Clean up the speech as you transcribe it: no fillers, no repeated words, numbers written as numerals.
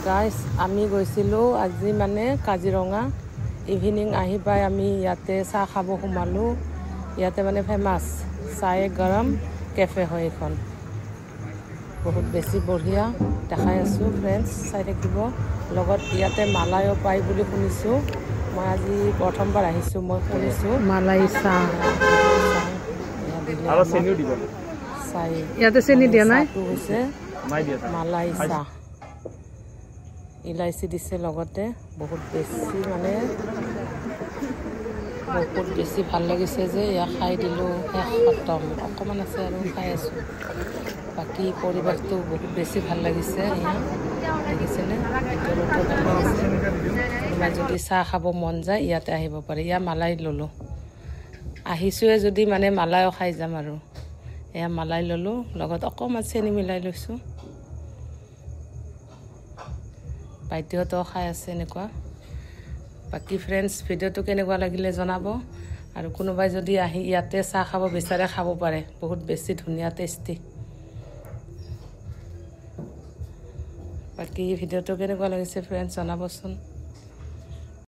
guys আমি গৈছিলোঁ আজি মানে কাজিৰঙা ইভিনিং আহি পাই আমি ইয়াতে চাহ খাব সোমালোঁ ইয়াতে মানে ফেমাছ চায়ে গৰম কেফে হয় এখন বহুত বেছি বঢ়িয়া দেখাই আছোঁ ফ্ৰেণ্ডছ চাই থাকিব লগত ইয়াতে মালাইও পায় বুলি শুনিছোঁ মই আজি প্ৰথমবাৰ আহিছোঁ মই শুনিছোঁ মালাই চাহ আৰু চেনিও দিব চাই ইয়াতে চেনি দিয়া নাই হৈছে নাই দিয়া মালাই চাহ ইলাইচি দিছে লগতে বহুত বেছি মানে বহুত বেছি ভাল লাগিছে যে ইয়াক খাই দিলোঁ শেষ খতম অকণমান আছে আৰু খাই আছোঁ বাকী পৰিৱেশটো বহুত বেছি ভাল লাগিছে ইয়াত দেখিছেনে ভিতৰতো ভাল লাগিছে কোনোবাই যদি চাহ খাব মন যায় ইয়াতে আহিব পাৰে ইয়াৰ মালাই ল'লোঁ আহিছোঁৱে যদি মানে মালাইও খাই যাম আৰু এয়া মালাই ল'লোঁ লগত অকণমান চেনি মিলাই লৈছোঁ বাইদেউহঁতো খাই আছে এনেকুৱা বাকী ফ্ৰেণ্ডছ ভিডিঅ'টো কেনেকুৱা লাগিলে জনাব আৰু কোনোবাই যদি আহি ইয়াতে চাহ খাব বিচাৰে খাব পাৰে বহুত বেছি ধুনীয়া টেষ্টি বাকী ভিডিঅ'টো কেনেকুৱা লাগিছে ফ্ৰেণ্ডছ জনাবচোন